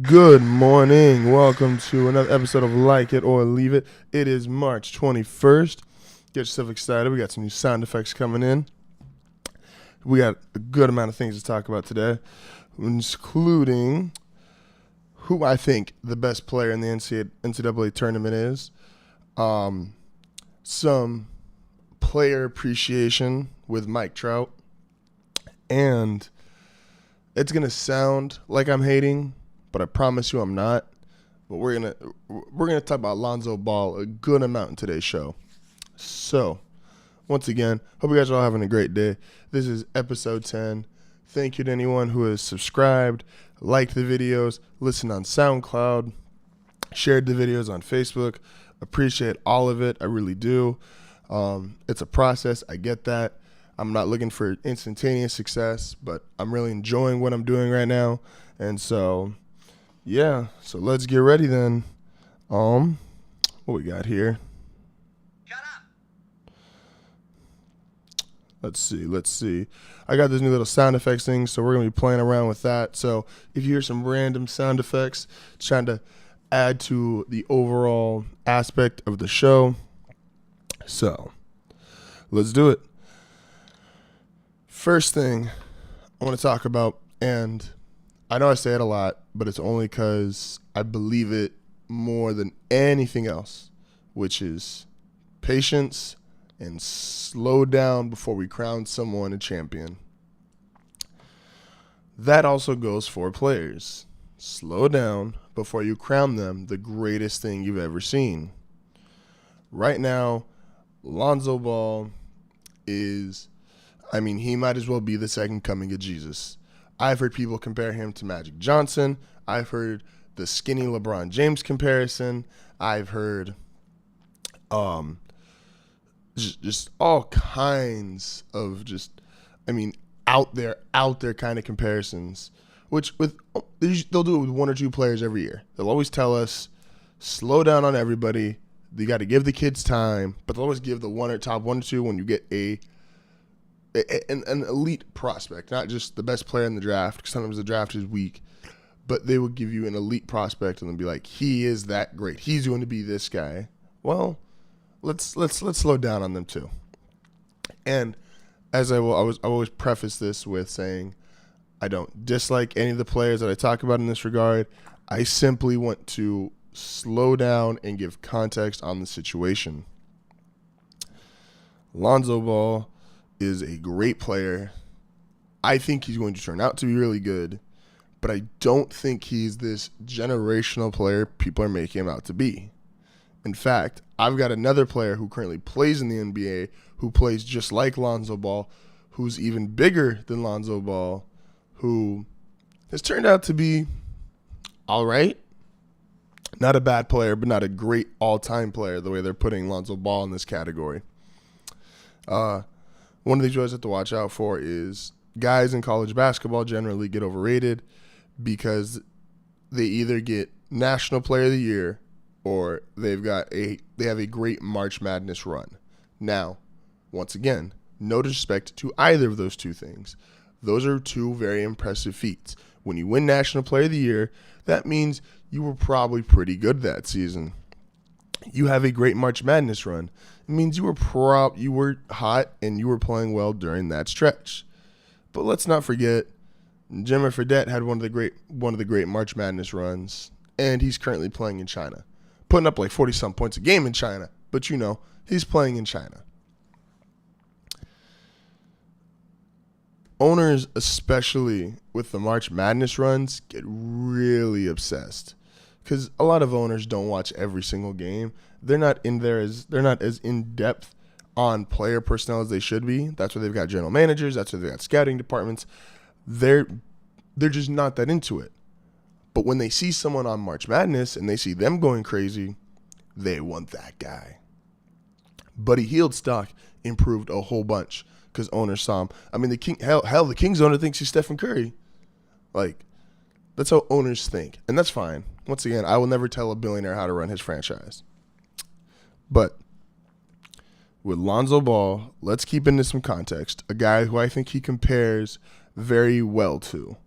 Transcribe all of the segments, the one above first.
Good morning. Welcome to another episode of Like It or Leave It. It is March 21st. Get yourself excited. We got some new sound effects coming in. We got a good amount of things to talk about today, including who I think the best player in the NCAA tournament is, some player appreciation with Mike Trout, and it's going to sound like I'm hating, but I promise you I'm not. But we're gonna talk about Lonzo Ball a good amount in today's show. So, once again, hope you guys are all having a great day. This is episode 10. Thank you to anyone who has subscribed, liked the videos, listened on SoundCloud, shared the videos on Facebook. Appreciate all of it. I really do. It's a process. I get that. I'm not looking for instantaneous success, but I'm really enjoying what I'm doing right now. And so, yeah. So let's get ready then. What we got here? Shut up. Let's see. I got this new little sound effects thing, so we're going to be playing around with that. So if you hear some random sound effects, trying to add to the overall aspect of the show. So let's do it. First thing I want to talk about, and I know I say it a lot, but it's only because I believe it more than anything else, which is patience and slow down before we crown someone a champion. That also goes for players. Slow down before you crown them the greatest thing you've ever seen. Right now, Lonzo Ball is, he might as well be the second coming of Jesus. I've heard people compare him to Magic Johnson. I've heard the skinny LeBron James comparison. I've heard just all kinds of out there kind of comparisons, which they'll do it with one or two players every year. They'll always tell us, slow down on everybody. You got to give the kids time, but they'll always give the top one or two when you get an elite prospect, not just the best player in the draft, because sometimes the draft is weak, but they will give you an elite prospect and they'll be like, he is that great. He's going to be this guy. Well, let's slow down on them too. And as I always preface this with saying, I don't dislike any of the players that I talk about in this regard. I simply want to slow down and give context on the situation. Lonzo Ball is a great player. I think he's going to turn out to be really good, but I don't think he's this generational player people are making him out to be. In fact, I've got another player who currently plays in the NBA who plays just like Lonzo Ball, who's even bigger than Lonzo Ball, who has turned out to be all right. Not a bad player, but not a great all-time player the way they're putting Lonzo Ball in this category. One of the things you always have to watch out for is guys in college basketball generally get overrated because they either get National Player of the Year or they have a great March Madness run. Now, once again, no disrespect to either of those two things. Those are two very impressive feats. When you win National Player of the Year, that means you were probably pretty good that season. You have a great March Madness run. It means you were hot and you were playing well during that stretch. But let's not forget, Jimmy Fredette had one of the great March Madness runs, and he's currently playing in China, putting up like 40-some points a game in China. But he's playing in China. Owners, especially with the March Madness runs, get really obsessed because a lot of owners don't watch every single game. They're not as in depth on player personnel as they should be. That's why they've got general managers. That's why they've got scouting departments. They're just not that into it. But when they see someone on March Madness and they see them going crazy, they want that guy. Buddy Hield's stock improved a whole bunch because owners saw him. The Kings owner thinks he's Stephen Curry. Like, that's how owners think, and that's fine. Once again, I will never tell a billionaire how to run his franchise. But with Lonzo Ball, let's keep into some context. A guy who I think he compares very well to,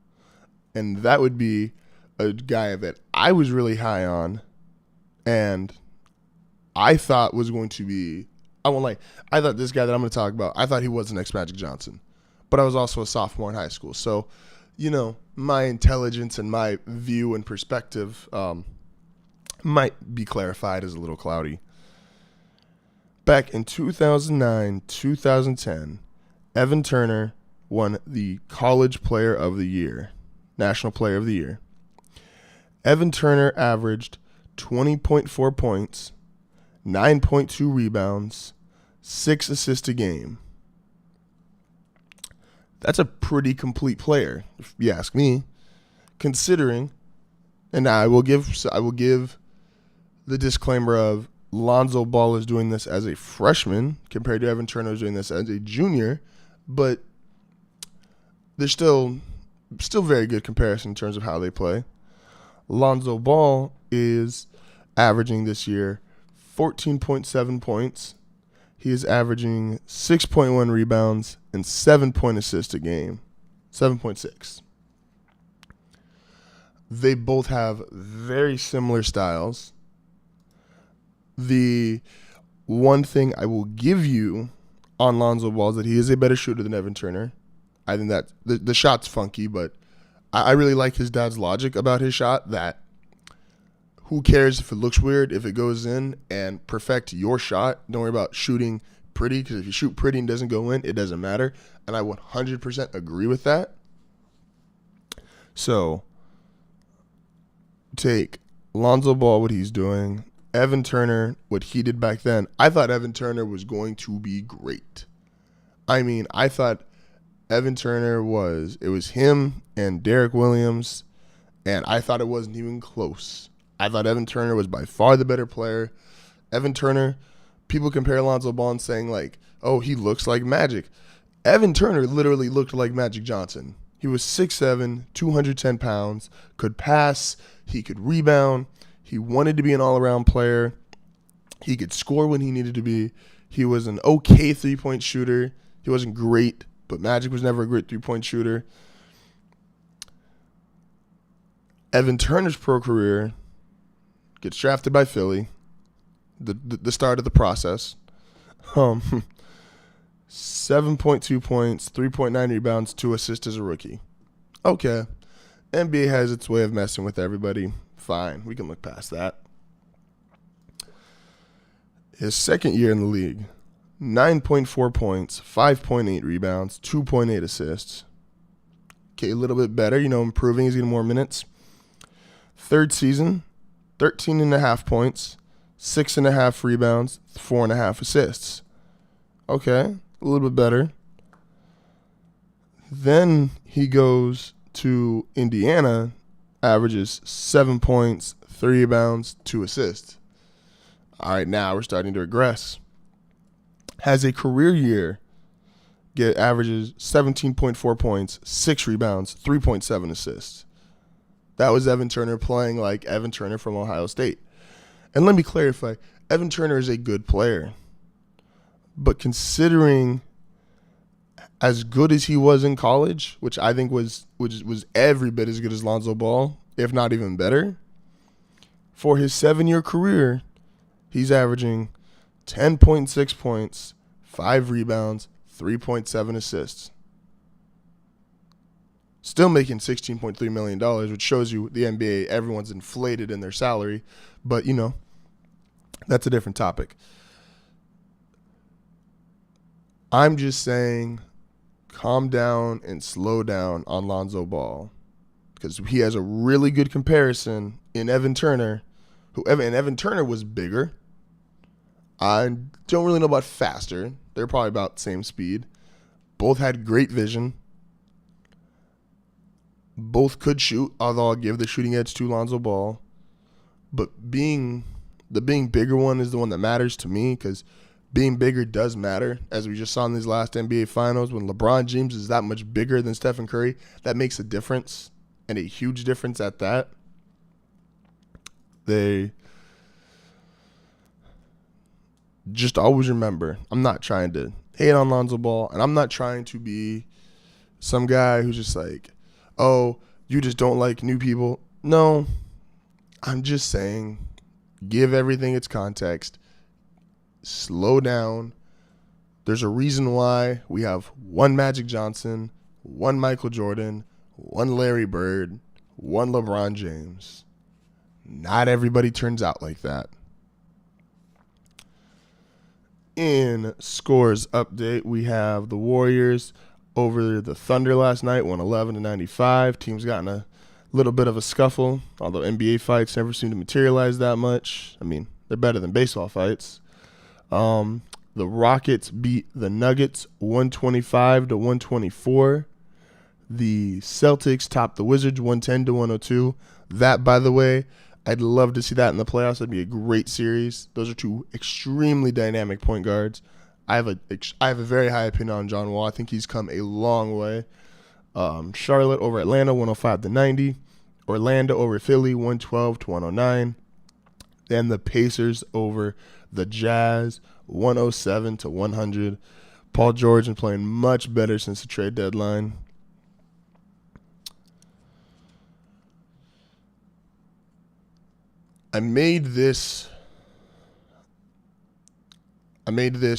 and that would be a guy that I was really high on and I thought was going to be, I won't lie, I thought this guy that I'm going to talk about, I thought he was the next Magic Johnson. But I was also a sophomore in high school. So, my intelligence and my view and perspective might be clarified as a little cloudy. Back in 2009, 2010, Evan Turner won the College Player of the Year, National Player of the Year. Evan Turner averaged 20.4 points, 9.2 rebounds, 6 assists a game. That's a pretty complete player, if you ask me, considering, and I will give the disclaimer of Lonzo Ball is doing this as a freshman compared to Evan Turner is doing this as a junior, but there's still very good comparison in terms of how they play. Lonzo Ball is averaging this year 14.7 points. He is averaging 6.1 rebounds and 7 assists a game. 7.6. They both have very similar styles. The one thing I will give you on Lonzo Ball is that he is a better shooter than Evan Turner. I think that the shot's funky, but I really like his dad's logic about his shot, that who cares if it looks weird, if it goes in, and perfect your shot. Don't worry about shooting pretty, because if you shoot pretty and doesn't go in, it doesn't matter. And I 100% agree with that. So take Lonzo Ball, what he's doing, Evan Turner, what he did back then. I thought Evan Turner was going to be great. I mean, I thought Evan Turner it was him and Derek Williams, and I thought it wasn't even close. I thought Evan Turner was by far the better player. Evan Turner, people compare Lonzo Ball and saying like, oh, he looks like Magic. Evan Turner literally looked like Magic Johnson. He was 6'7", 210 pounds, could pass, he could rebound, he wanted to be an all-around player, he could score when he needed to be, he was an okay three-point shooter. He wasn't great, but Magic was never a great three-point shooter. Evan Turner's pro career gets drafted by Philly, the start of the process. 7.2 points, 3.9 rebounds, 2 assists as a rookie. Okay. NBA has its way of messing with everybody. Fine. We can look past that. His second year in the league, 9.4 points, 5.8 rebounds, 2.8 assists. Okay, a little bit better, improving. He's getting more minutes. Third season, 13.5 points, 6.5 rebounds, 4.5 assists. Okay, a little bit better. Then he goes to Indiana, averages 7 points, 3 rebounds, 2 assists. All right, now we're starting to regress. Has a career year, averages 17.4 points, 6 rebounds, 3.7 assists. That was Evan Turner playing like Evan Turner from Ohio State. And let me clarify, Evan Turner is a good player. But considering as good as he was in college, which I think was every bit as good as Lonzo Ball, if not even better, for his 7-year career, he's averaging 10.6 points, 5 rebounds, 3.7 assists. Still making $16.3 million, which shows you the NBA, everyone's inflated in their salary. But, that's a different topic. I'm just saying, calm down and slow down on Lonzo Ball, because he has a really good comparison in Evan Turner, and Evan Turner was bigger. I don't really know about faster. They're probably about the same speed. Both had great vision. Both could shoot, although I'll give the shooting edge to Lonzo Ball. But the being bigger one is the one that matters to me, because being bigger does matter, as we just saw in these last NBA Finals. When LeBron James is that much bigger than Stephen Curry, that makes a difference, and a huge difference at that. They just always remember, I'm not trying to hate on Lonzo Ball, and I'm not trying to be some guy who's just like, oh, you just don't like new people. No, I'm just saying, give everything its context. Slow down. There's a reason why we have one Magic Johnson, one Michael Jordan, one Larry Bird, one LeBron James. Not everybody turns out like that. In scores update, we have the Warriors over the Thunder last night, 111-95. Teams got in a little bit of a scuffle, although NBA fights never seem to materialize that much. I mean, they're better than baseball fights. The Rockets beat the Nuggets 125-124. The Celtics topped the Wizards 110-102. That, by the way, I'd love to see that in the playoffs. That'd be a great series. Those are two extremely dynamic point guards. I have a very high opinion on John Wall. I think he's come a long way. Charlotte over Atlanta 105-90. Orlando over Philly 112-109. Then the Pacers over the Jazz 107-100. Paul George been playing much better since the trade deadline. I made this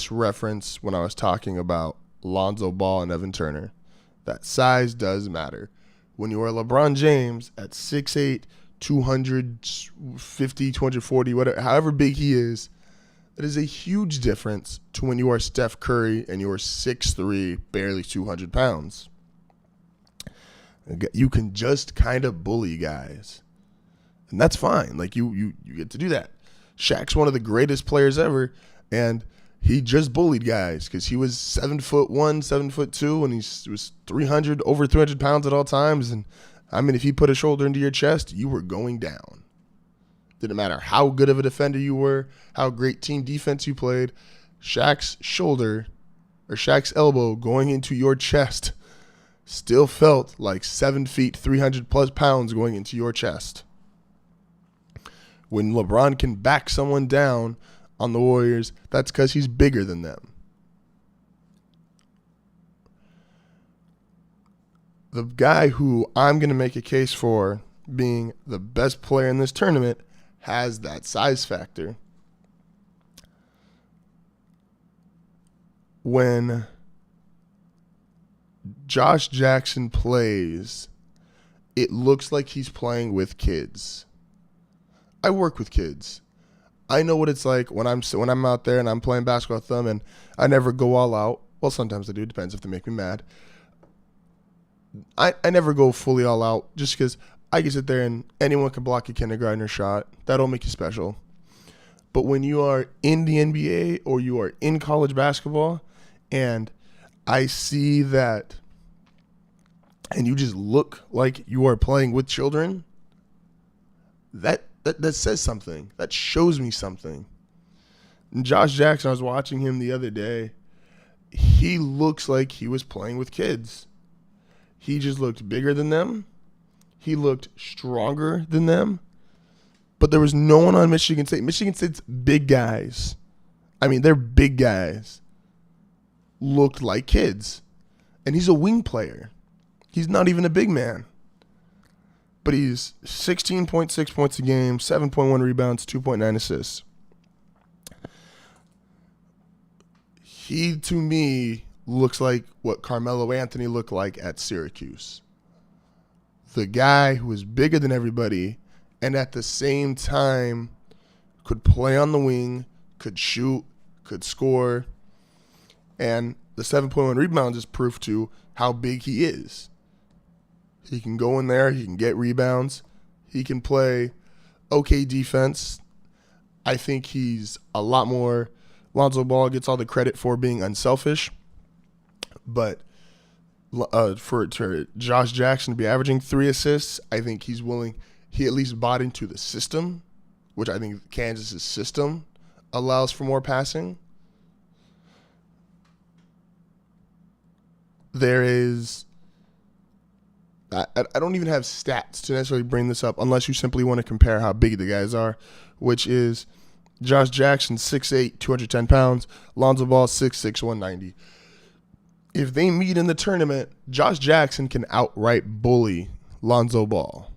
reference when I was talking about Lonzo Ball and Evan Turner. That size does matter. When you are LeBron James at 6'8", 250, 240, whatever, however big he is, that is a huge difference to when you are Steph Curry and you are 6'3", barely 200 pounds. You can just kind of bully guys. And that's fine. Like you get to do that. Shaq's one of the greatest players ever, and he just bullied guys because he was 7'1", 7'2", and he was over 300 pounds at all times. And I mean, if he put a shoulder into your chest, you were going down. Didn't matter how good of a defender you were, how great team defense you played. Shaq's shoulder or Shaq's elbow going into your chest still felt like 7 feet, 300 plus pounds going into your chest. When LeBron can back someone down on the Warriors, that's because he's bigger than them. The guy who I'm going to make a case for being the best player in this tournament has that size factor. When Josh Jackson plays, it looks like he's playing with kids. I work with kids. I know what it's like when I'm out there and I'm playing basketball with them, and I never go all out. Well, sometimes I do. Depends if they make me mad. I never go fully all out just because I can sit there and anyone can block a kindergartner shot. That don't make you special. But when you are in the NBA or you are in college basketball and I see that and you just look like you are playing with children, that says something. That shows me something. And Josh Jackson, I was watching him the other day. He looks like he was playing with kids. He just looked bigger than them. He looked stronger than them. But there was no one on Michigan State. Michigan State's big guys. I mean, they're big guys. Looked like kids. And he's a wing player. He's not even a big man. But he's 16.6 points a game, 7.1 rebounds, 2.9 assists. He, to me, looks like what Carmelo Anthony looked like at Syracuse. The guy who was bigger than everybody and at the same time could play on the wing, could shoot, could score. And the 7.1 rebounds is proof to how big he is. He can go in there. He can get rebounds. He can play okay defense. I think he's a lot more. Lonzo Ball gets all the credit for being unselfish. But for Josh Jackson to be averaging 3 assists, I think he's willing. He at least bought into the system, which I think Kansas' system allows for more passing. There is. I don't even have stats to necessarily bring this up unless you simply want to compare how big the guys are, which is Josh Jackson, 6'8", 210 pounds, Lonzo Ball, 6'6", 190. If they meet in the tournament, Josh Jackson can outright bully Lonzo Ball.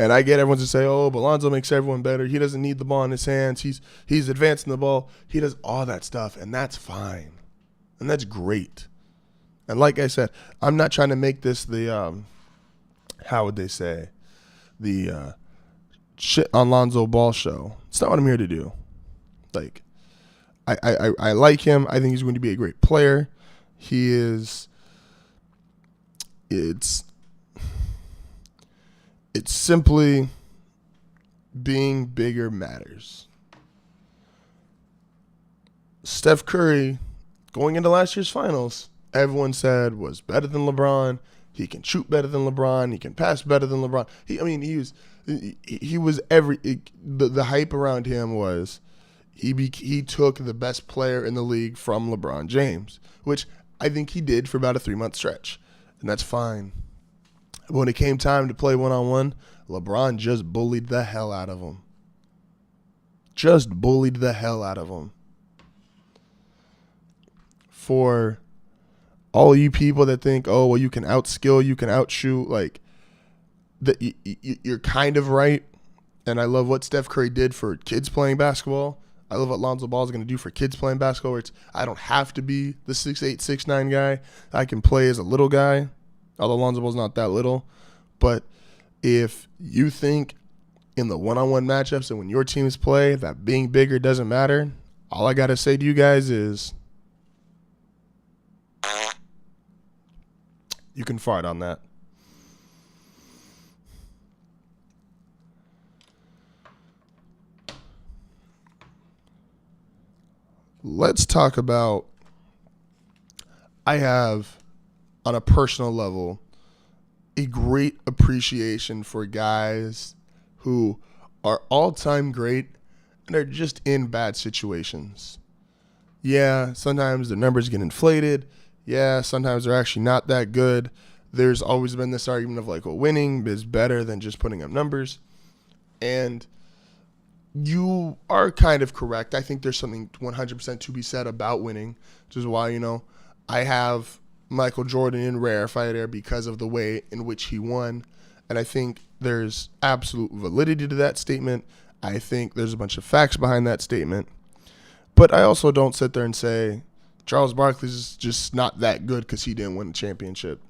And I get everyone to say, oh, but Lonzo makes everyone better. He doesn't need the ball in his hands. He's advancing the ball. He does all that stuff, and that's fine. And that's great. And like I said, I'm not trying to make this the, how would they say, the shit on Lonzo Ball show. It's not what I'm here to do. Like, I like him. I think he's going to be a great player. He is, it's simply being bigger matters. Steph Curry, going into last year's finals, everyone said was better than LeBron. He can shoot better than LeBron. He can pass better than LeBron. He was the hype around him was he took the best player in the league from LeBron James, which I think he did for about a 3-month stretch, and that's fine. But when it came time to play one-on-one, LeBron just bullied the hell out of him. Just bullied the hell out of him. For all you people that think, oh, well, you can outskill, you can outshoot, like, you're kind of right. And I love what Steph Curry did for kids playing basketball. I love what Lonzo Ball is going to do for kids playing basketball, where I don't have to be the 6'8", 6'9" guy. I can play as a little guy, although Lonzo Ball's not that little. But if you think in the one-on-one matchups and when your teams play that being bigger doesn't matter, all I got to say to you guys is you can fart on that. Let's talk about, I have, on a personal level, a great appreciation for guys who are all-time great and are just in bad situations. Yeah, sometimes their numbers get inflated. Yeah, sometimes they're actually not that good. There's always been this argument of like, well, winning is better than just putting up numbers. And you are kind of correct. I think there's something 100% to be said about winning, which is why, I have Michael Jordan in rarefied air because of the way in which he won. And I think there's absolute validity to that statement. I think there's a bunch of facts behind that statement. But I also don't sit there and say Charles Barkley's just not that good because he didn't win a championship.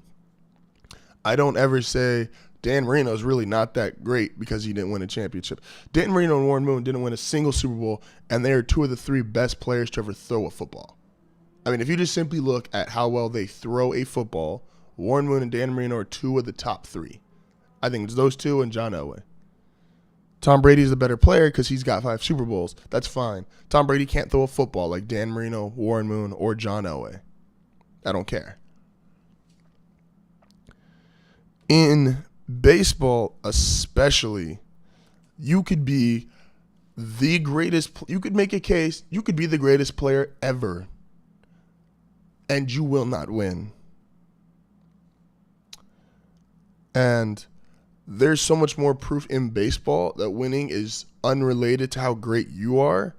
I don't ever say Dan Marino's really not that great because he didn't win a championship. Dan Marino and Warren Moon didn't win a single Super Bowl, and they are two of the 3 best players to ever throw a football. I mean, if you just simply look at how well they throw a football, Warren Moon and Dan Marino are 2 of the top 3. I think it's those 2 and John Elway. Tom Brady's the better player because he's got 5 Super Bowls. That's fine. Tom Brady can't throw a football like Dan Marino, Warren Moon, or John Elway. I don't care. In baseball especially, you could be the greatest, you could make a case, you could be the greatest player ever, and you will not win. And there's so much more proof in baseball that winning is unrelated to how great you are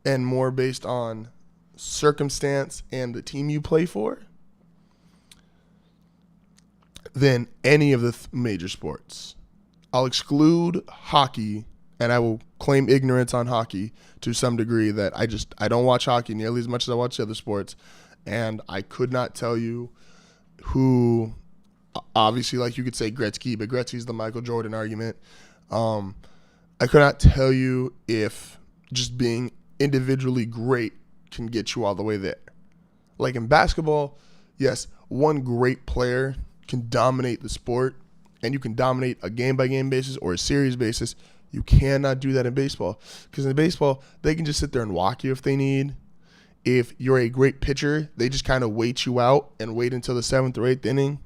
and more based on circumstance and the team you play for than any of the major sports. I'll exclude hockey, and I will claim ignorance on hockey to some degree that I don't watch hockey nearly as much as I watch the other sports, and I could not tell you who, obviously, like you could say Gretzky, but Gretzky's the Michael Jordan argument. I could not tell you if just being individually great can get you all the way there. Like in basketball, yes, one great player can dominate the sport, and you can dominate a game-by-game basis or a series basis. You cannot do that in baseball, because in baseball, they can just sit there and walk you if they need. If you're a great pitcher, they just kind of wait you out and wait until the 7th or 8th inning,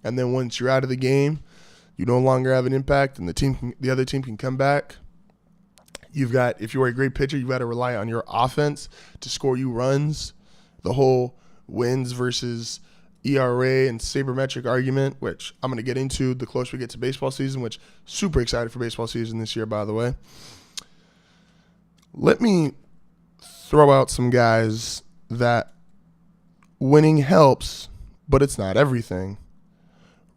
and then once you're out of the game, you no longer have an impact, and the other team can come back. If you're a great pitcher, you've got to rely on your offense to score you runs. The whole wins versus ERA and sabermetric argument, which I'm going to get into the closer we get to baseball season, which super excited for baseball season this year, by the way. Let me throw out some guys that winning helps, but it's not everything.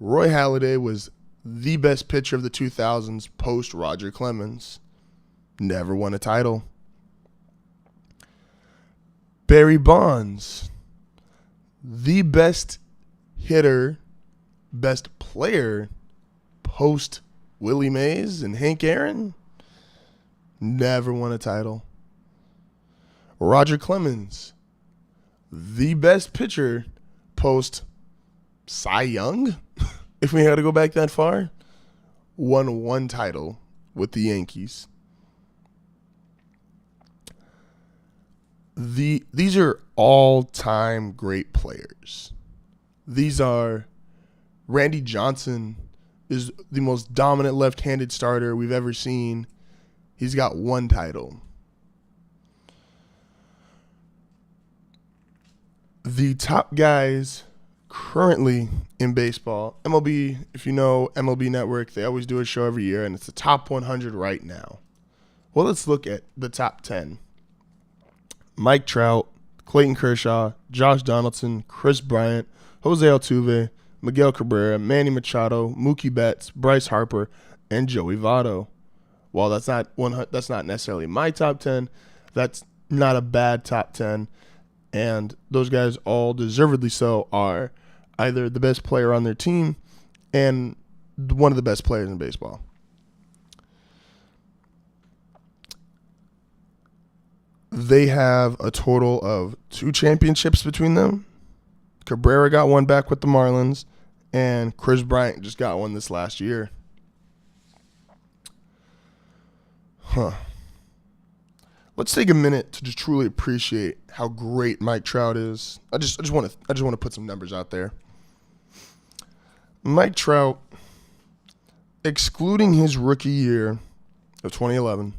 Roy Halladay was the best pitcher of the 2000s post Roger Clemens. Never won a title. Barry Bonds, the best hitter, best player post Willie Mays and Hank Aaron. Never won a title. Roger Clemens, the best pitcher post Cy Young, if we had to go back that far, won one title with the Yankees. These are all-time great players. These are Randy Johnson is the most dominant left-handed starter we've ever seen. He's got one title. The top guys currently in baseball, MLB, if you know MLB Network, they always do a show every year, and it's the top 100 right now. Well, let's look at the top 10. Mike Trout, Clayton Kershaw, Josh Donaldson, Chris Bryant, Jose Altuve, Miguel Cabrera, Manny Machado, Mookie Betts, Bryce Harper, and Joey Votto. While that's not necessarily my top 10, that's not a bad top 10. And those guys, all deservedly so, are either the best player on their team and one of the best players in baseball. They have a total of 2 championships between them. Cabrera got one back with the Marlins, and Chris Bryant just got one this last year. Let's take a minute to just truly appreciate how great Mike Trout is. I just want to put some numbers out there. Mike Trout, excluding his rookie year of 2011,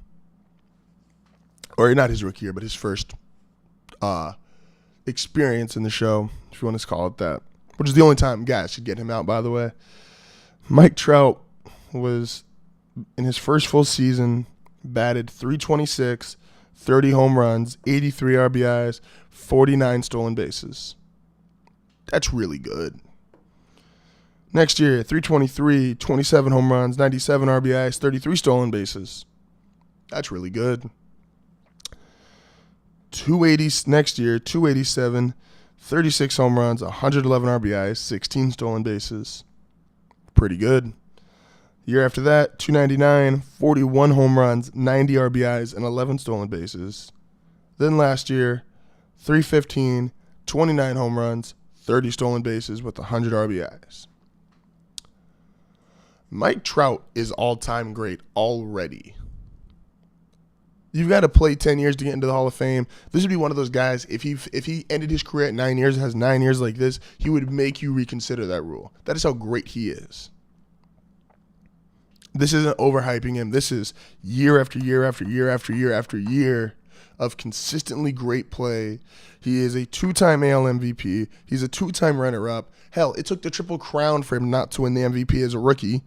or not his rookie year, but his first experience in the show, if you want to call it that, which is the only time guys should get him out, by the way. Mike Trout was, in his first full season, batted .326, 30 home runs, 83 RBIs, 49 stolen bases. That's really good. Next year, .323, 27 home runs, 97 RBIs, 33 stolen bases. That's really good. 280 next year, 287, 36 home runs, 111 RBIs, 16 stolen bases. Pretty good. Year after that, 299, 41 home runs, 90 RBIs, and 11 stolen bases. Then last year, 315, 29 home runs, 30 stolen bases with 100 RBIs. Mike Trout is all-time great already. You've got to play 10 years to get into the Hall of Fame. This would be one of those guys, if he ended his career at 9 years, has 9 years like this, he would make you reconsider that rule. That is how great he is. This isn't overhyping him. This is year after year after year after year after year of consistently great play. He is a 2-time AL MVP. He's a 2-time runner-up. Hell, it took the Triple Crown for him not to win the MVP as a rookie.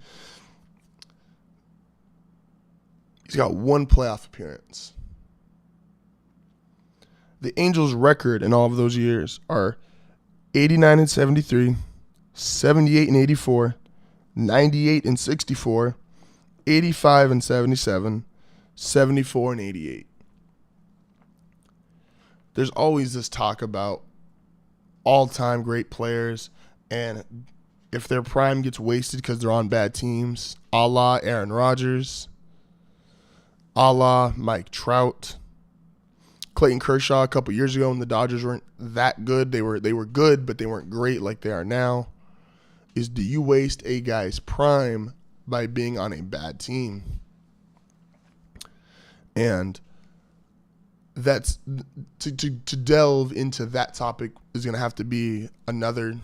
He's got one playoff appearance. The Angels' record in all of those years are 89-73, 78-84, 98-64, 85-77, 74-88. There's always this talk about all-time great players, and if their prime gets wasted because they're on bad teams, a la Aaron Rodgers, a la Mike Trout, Clayton Kershaw a couple years ago when the Dodgers weren't that good. They were good, but they weren't great like they are now. Is, do you waste a guy's prime by being on a bad team? And that's to delve into that topic is going to have to be another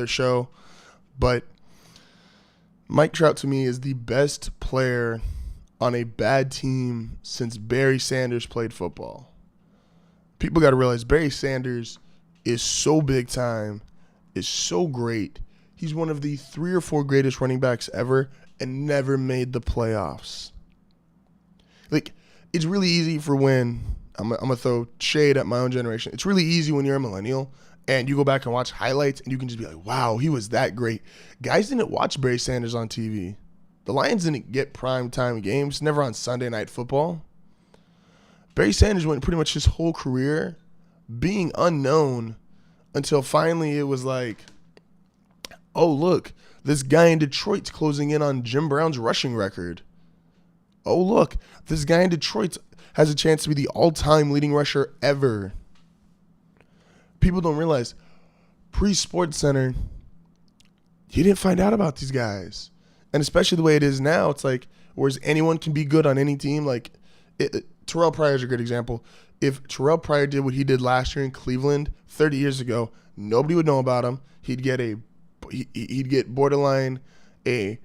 show. But Mike Trout to me is the best player on a bad team since Barry Sanders played football. People got to realize Barry Sanders is so big time, is so great. He's one of the 3 or 4 greatest running backs ever and never made the playoffs. Like, it's really easy for when, I'm going to throw shade at my own generation. It's really easy when you're a millennial And you go back and watch highlights, and you can just be like, wow, he was that great. Guys didn't watch Barry Sanders on TV. The Lions didn't get primetime games, never on Sunday Night Football. Barry Sanders went pretty much his whole career being unknown until finally it was like, oh, look, this guy in Detroit's closing in on Jim Brown's rushing record. Oh, look, this guy in Detroit has a chance to be the all-time leading rusher ever. People don't realize, pre-Sports Center, you didn't find out about these guys. And especially the way it is now, it's like, whereas anyone can be good on any team. Like, Terrell Pryor is a good example. If Terrell Pryor did what he did last year in Cleveland 30 years ago, nobody would know about him. He'd get borderline a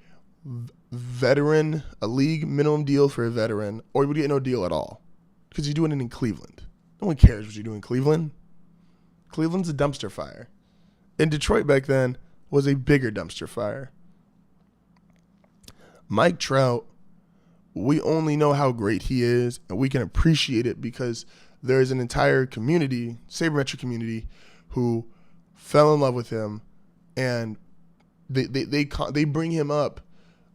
veteran, a league minimum deal for a veteran, or he would get no deal at all because he's doing it in Cleveland. No one cares what you do in Cleveland. Cleveland's a dumpster fire. And Detroit back then was a bigger dumpster fire. Mike Trout, we only know how great he is, and we can appreciate it because there is an entire community, sabermetric community, who fell in love with him, and they bring him up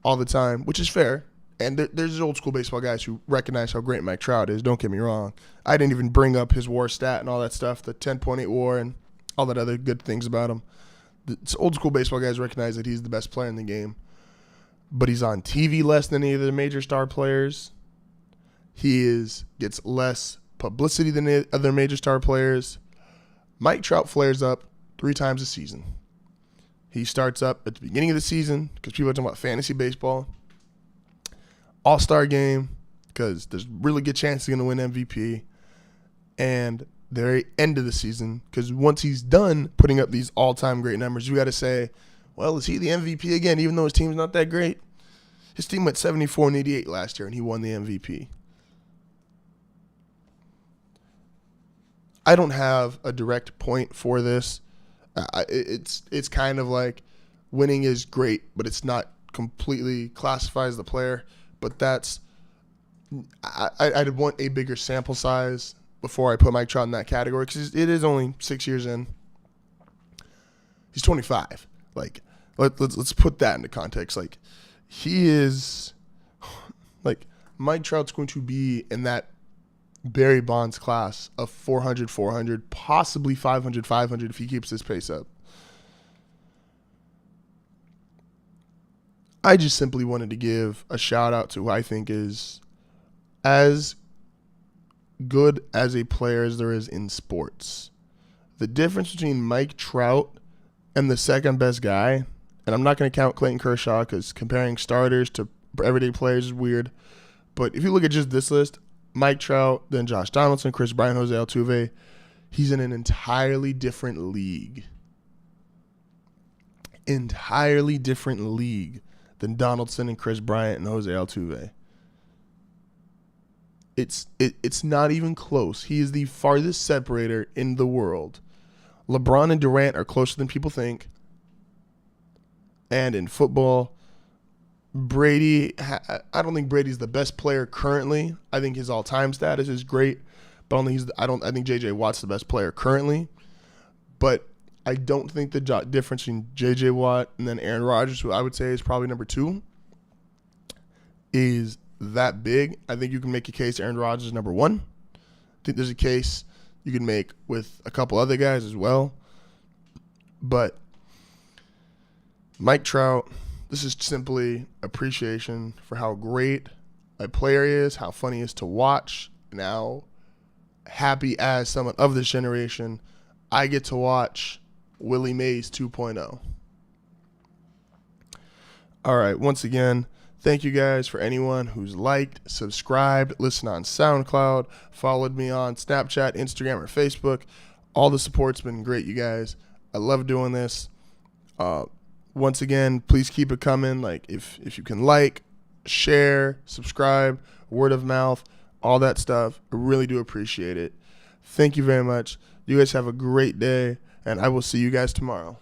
all the time, which is fair. And there's old school baseball guys who recognize how great Mike Trout is. Don't get me wrong. I didn't even bring up his WAR stat and all that stuff, the 10.8 WAR and all that other good things about him. It's old school baseball guys recognize that he's the best player in the game. But he's on TV less than any of the major star players. He gets less publicity than the other major star players. Mike Trout flares up 3 times a season. He starts up at the beginning of the season because people are talking about fantasy baseball. All-Star game because there's really good chance he's going to win MVP. And the very end of the season, because once he's done putting up these all-time great numbers, you got to say, well, is he the MVP again, even though his team's not that great? His team went 74-88 last year, and he won the MVP. I don't have a direct point for this. It's kind of like winning is great, but it's not completely classified as the player. But I'd want a bigger sample size before I put Mike Trout in that category because it is only 6 years in. He's 25. Like, let's put that into context. Like, he is, like, Mike Trout's going to be in that Barry Bonds class of 400, possibly 500 if he keeps this pace up. I just simply wanted to give a shout out to who I think is as good as a player as there is in sports. The difference between Mike Trout and the second best guy, and I'm not going to count Clayton Kershaw because comparing starters to everyday players is weird, but if you look at just this list, Mike Trout, then Josh Donaldson, Chris Bryant, Jose Altuve, he's in an entirely different league. Entirely different league than Donaldson and Chris Bryant and Jose Altuve. It's not even close. He is the farthest separator in the world. LeBron and Durant are closer than people think. And in football, Brady, I don't think Brady's the best player currently. I think his all-time status is great, but I think J.J. Watt's the best player currently. But I don't think the difference between J.J. Watt and then Aaron Rodgers, who I would say is probably number 2, is that big. I think you can make a case Aaron Rodgers is number 1. I think there's a case you can make with a couple other guys as well. But Mike Trout, this is simply appreciation for how great a player he is, how funny he is to watch, and how happy as someone of this generation I get to watch Willie Mays 2.0. All right, once again, thank you guys for anyone who's liked, subscribed, listened on SoundCloud, followed me on Snapchat, Instagram, or Facebook. All the support's been great, you guys. I love doing this. Once again, please keep it coming. Like, if you can share, subscribe, word of mouth, all that stuff, I really do appreciate it. Thank you very much. You guys have a great day, and I will see you guys tomorrow.